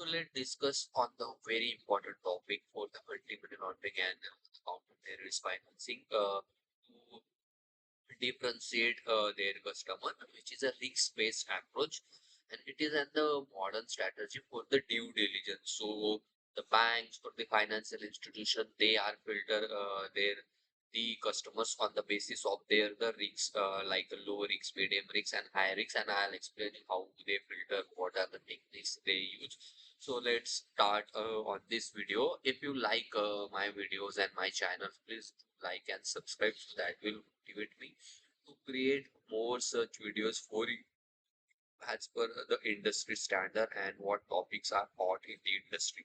So let's discuss on the very important topic for the multi-million laundering and counter terrorist financing to differentiate their customer, which is a risk-based approach, and it is the modern strategy for the due diligence. So the banks or the financial institution they are filter the customers on the basis of the risks like the low risks, medium risks, and high risks, and I'll explain you how they filter, what are the techniques they use. So let's start on this video. If you like my videos and my channel, please like and subscribe, so that will motivate me to create more such videos for you as per the industry standard and what topics are hot in the industry.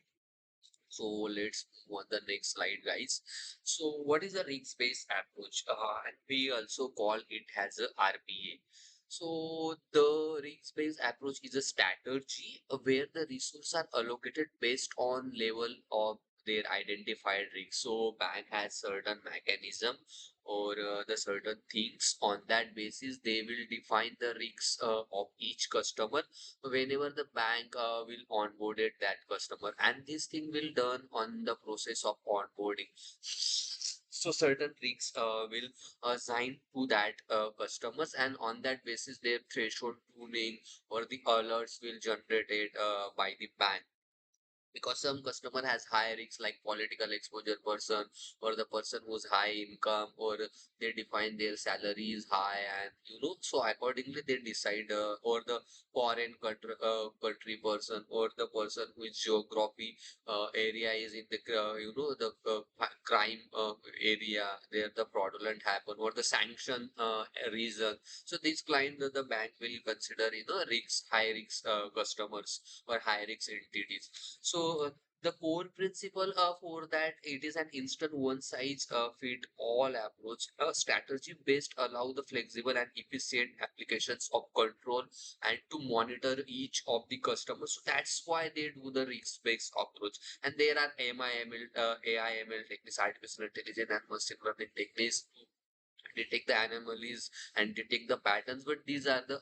So let's move on the next slide, guys. So what is a risk-based approach? And we also call it as a RBA. So the risk-based approach is a strategy where the resources are allocated based on level of their identified risk. So bank has certain mechanism or the certain things on that basis they will define the risks of each customer whenever the bank will onboarded that customer, and this thing will done on the process of onboarding. So certain risks will assign to that customers, and on that basis their threshold tuning or the alerts will generated by the bank, because some customer has high risks like political exposure person, or the person who's high income, or they define their salary is high, and so accordingly they decide, or the foreign country person, or the person whose geography area is in the crime area there the fraudulent happen, or the sanction reason. So this client the bank will consider risks, high risk customers or high risk entities. So the core principle for that it is an instant one size fit all approach. A strategy based allow the flexible and efficient applications of control and to monitor each of the customers. So that's why they do the risk based approach. And there are MIML, AIML techniques, artificial intelligence and machine learning techniques detect the anomalies and detect the patterns, but these are the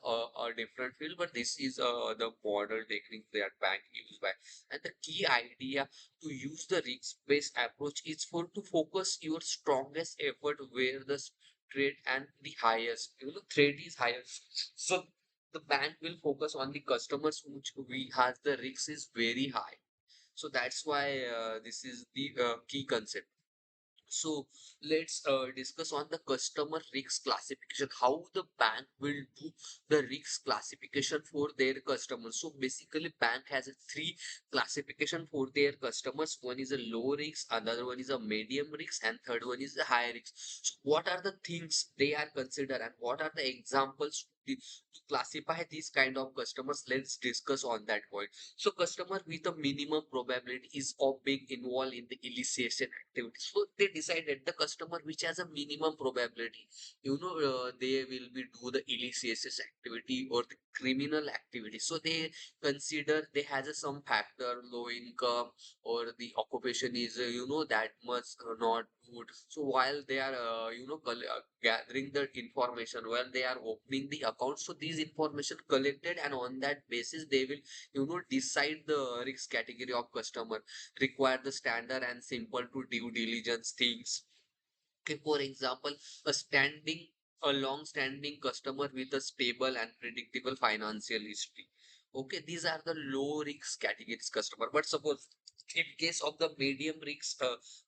different field, but this is the model technique that bank use by. And the key idea to use the risk based approach is for to focus your strongest effort where the threat and the highest threat is highest. So the bank will focus on the customers which we has the risk is very high. So that's why this is the key concept. So let's discuss on the customer risk classification, how the bank will do the risk classification for their customers. So basically bank has a three classification for their customers. One is a low risk, another one is a medium risk, and third one is a high risk. So what are the things they are considered, and what are the examples to classify these kind of customers? Let's discuss on that point. So customer with a minimum probability is of being involved in the illicit activity. So they decided the customer which has a minimum probability, they will be do the illicit activity or the criminal activity. So they consider they has a some factor, low income, or the occupation is that much not good. So while they are gathering the information, while they are opening the account, so these information collected, and on that basis they will decide the risk category of customer, require the standard and simple to due diligence things. Okay, for example, a long-standing customer with a stable and predictable financial history. Okay, these are the low risk categories customer. But suppose in case of the medium risk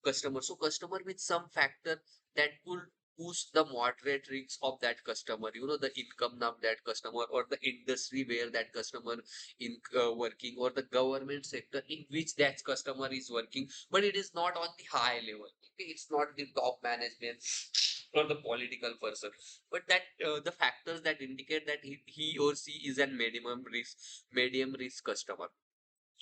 customer, so customer with some factor that could push the moderate risk of that customer, the income of that customer, or the industry where that customer in working, or the government sector in which that customer is working, but it is not on the high level. Okay, it's not the top management or the political person, but that the factors that indicate that he or she is a medium risk customer.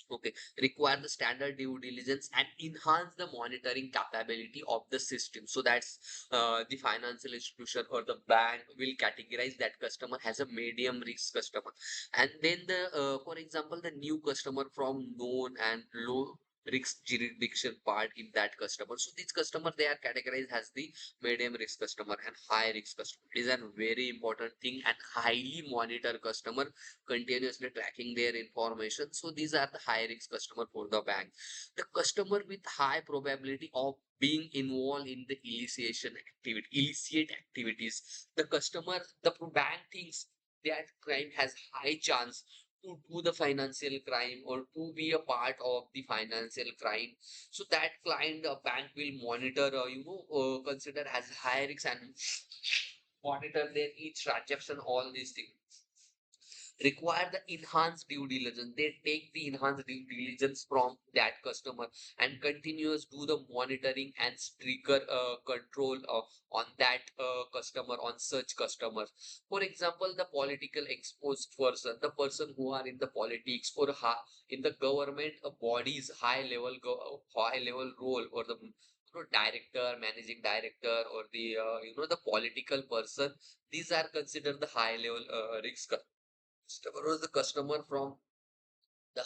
Okay, require the standard due diligence and enhance the monitoring capability of the system. So that's the financial institution or the bank will categorize that customer as a medium risk customer. And then the for example the new customer from known and low risk jurisdiction part in that customer. So these customer they are categorized as the medium risk customer and high risk customer. It is a very important thing and highly monitor customer, continuously tracking their information. So these are the high risk customer for the bank. The customer with high probability of being involved in the illicit activities. The customer, the bank thinks that client has high chance to do the financial crime or to be a part of the financial crime. So that client bank will monitor, consider as high risk and monitor their each transaction, all these things require the enhanced due diligence. They take the enhanced due diligence from that customer and continuous do the monitoring and stricter control on that customer, on such customers. For example, the political exposed person, the person who are in the politics or in the government bodies, high level role, or the director, managing director, or the the political person. These are considered the high level risk customer, or the customer from the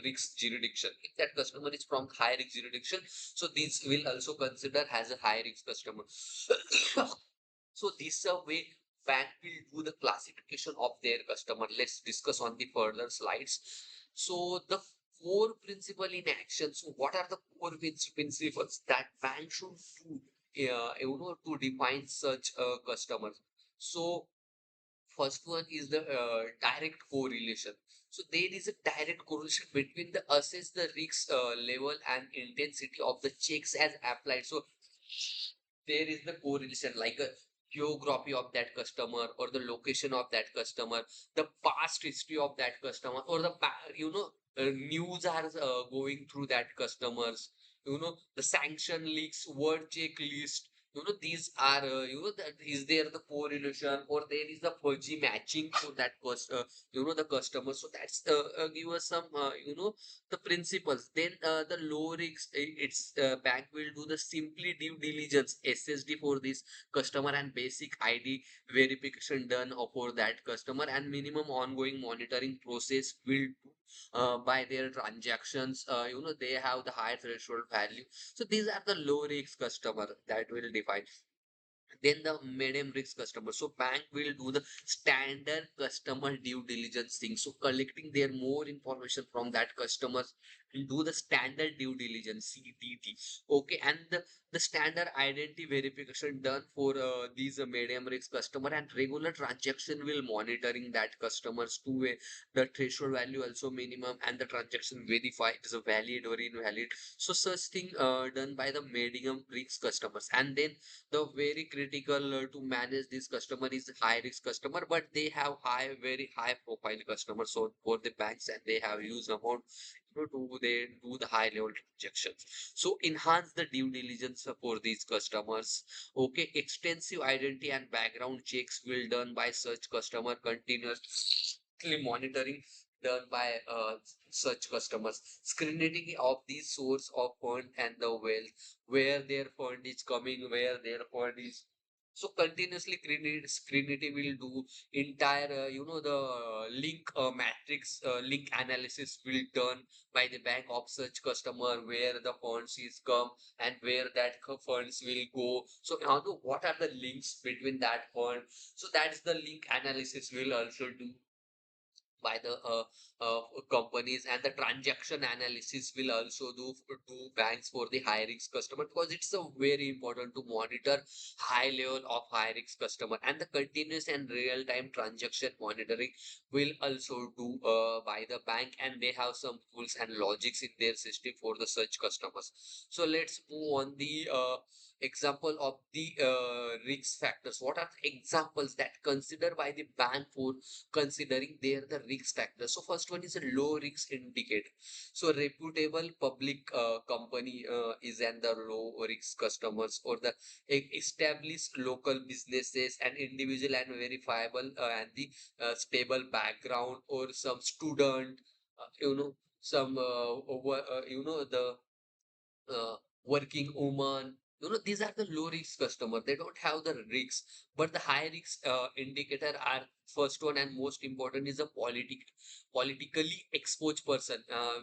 risk jurisdiction. If that customer is from high risk jurisdiction, so these will also consider as a high risk customer. So this way bank will do the classification of their customer. Let's discuss on the further slides. So the core principle in action. So what are the core principles that bank should do, to define such customers? So first one is the direct correlation. So there is a direct correlation between the assess the risk level and intensity of the checks as applied. So there is the correlation like a geography of that customer, or the location of that customer, the past history of that customer, or the news are going through that customers, the sanction leaks, word check list. These are that is there the correlation, or there is the fuzzy matching for that the customer. So that's give us some the principles. Then the low risk, its bank will do the simply due diligence SSD for this customer, and basic ID verification done for that customer, and minimum ongoing monitoring process will do by their transactions. They have the high threshold value. So these are the low risk customer that will define. Then the medium risk customer. So bank will do the standard customer due diligence thing. So collecting their more information from that customers and do the standard due diligence CDD. Okay, and the standard identity verification done for these medium risk customer, and regular transaction will monitoring that customers to the threshold value also minimum, and the transaction verify it is a valid or invalid. So such thing done by the medium risk customers. And then the very critical to manage this customer is high risk customer, but they have very high profile customers. So for the banks, and they have huge amount, they do the high level transactions. So enhance the due diligence for these customers. Okay, extensive identity and background checks will done by such customer, continuously monitoring done by such customers, screening of the source of fund and the wealth, where their fund is coming, where their fund is. So continuously screening will do entire, the link matrix, link analysis will done by the bank of such customer, where the funds is come and where that funds will go. So what are the links between that fund? So that's the link analysis will also do by the companies, and the transaction analysis will also do banks for the high risk customer, because it's a very important to monitor high level of high risk customer. And the continuous and real time transaction monitoring will also do by the bank, and they have some tools and logics in their system for the such customers. So let's move on the example of the risk factors. What are the examples that considered by the bank for considering there the risk factors? So first one is a low risk indicator. So reputable public company is and the low risk customers, or the established local businesses and individual and verifiable and the stable background, or some student, some the working woman, these are the low risk customer, they don't have the risks. But the high risk indicator are first one and most important is a politically exposed person,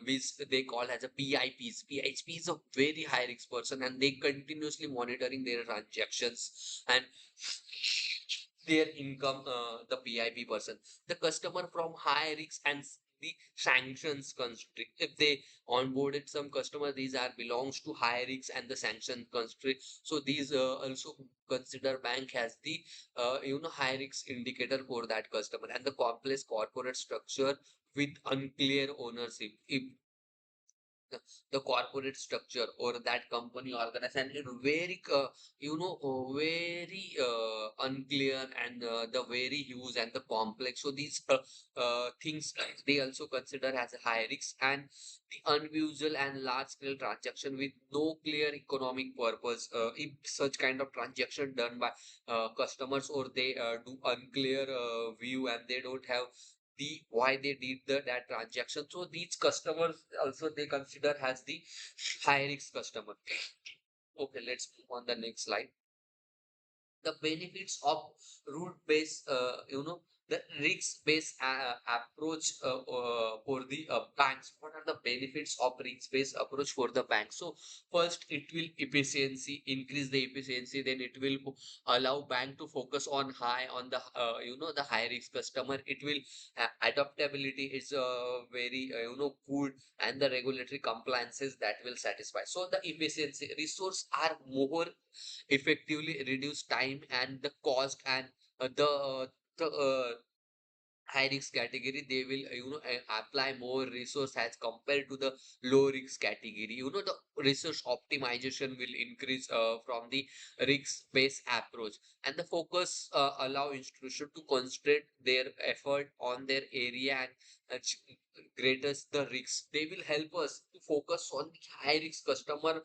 which they call as a PIPs. PHP is a very high risk person, and they continuously monitoring their transactions and their income. The PIP person, the customer from high risk and the sanctions country. If they onboarded some customer, these are belongs to high risk and the sanction country. So these also consider bank as the high risk indicator for that customer. And the complex corporate structure with unclear ownership, if the corporate structure or that company organization is very very unclear, and the very huge and the complex. So these things they also consider as a high risk. And the unusual and large scale transaction with no clear economic purpose, if such kind of transaction done by customers, or they do unclear view, and they don't have the why they did that transaction. So these customers also they consider as the high risk customer. Okay, let's move on the next slide. The benefits of rule based the risk based approach for the banks. What are the benefits of risk based approach for the bank? So first, it will efficiency, increase the efficiency. Then it will allow bank to focus on high on the the high risk customer. It will adaptability is very good, and the regulatory compliances that will satisfy. So the efficiency, resource are more effectively reduce time and the cost. And the high risk category, they will apply more resource as compared to the low risk category. The resource optimization will increase from the risk based approach. And the focus allow institution to concentrate their effort on their area and greatest the risk. They will help us to focus on the high risk customer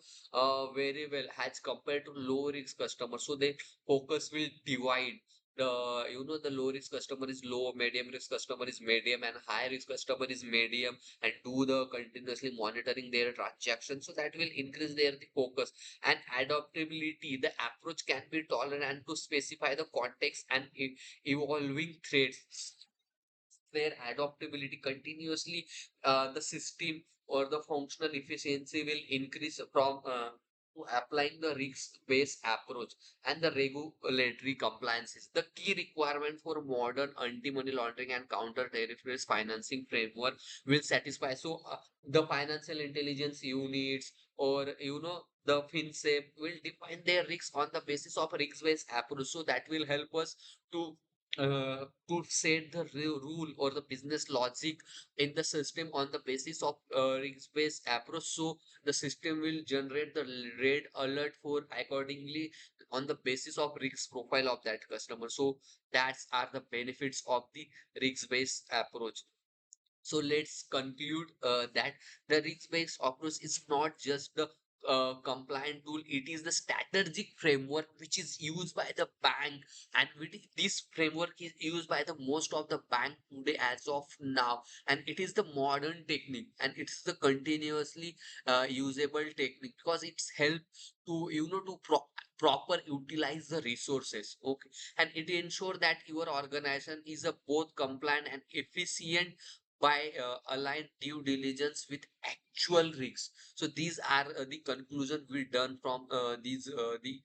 very well as compared to low risk customer. So the focus will divide. The low risk customer is low, medium risk customer is medium, and high risk customer is medium, and do the continuously monitoring their transactions. So that will increase their the focus. And adaptability, the approach can be tolerant to specify the context and evolving threats. Where adaptability continuously, the system or the functional efficiency will increase from to applying the risk-based approach. And the regulatory compliance is the key requirement for modern anti-money laundering and counter-terrorist financing framework will satisfy. So the financial intelligence units, or the FinSafe will define their risks on the basis of risk-based approach. So that will help us to set the rule or the business logic in the system on the basis of risk-based approach. So the system will generate the red alert for accordingly on the basis of risk profile of that customer. So that's are the benefits of the risk-based approach. So let's conclude that the risk-based approach is not just the compliant tool, it is the strategic framework which is used by the bank. And this framework is used by the most of the bank today as of now. And it is the modern technique, and it's the continuously usable technique, because it's help to to proper utilize the resources. Okay, and it ensure that your organization is a both compliant and efficient by aligned due diligence with actual risks. So these are the conclusion we done from these the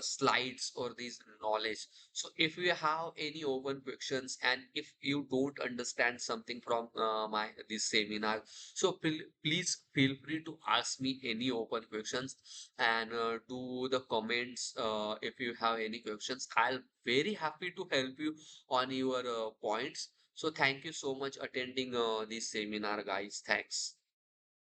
slides or these knowledge. So if you have any open questions, and if you don't understand something from my this seminar, so please feel free to ask me any open questions, and do the comments if you have any questions. I'll very happy to help you on your points. So thank you so much attending this seminar, guys. Thanks.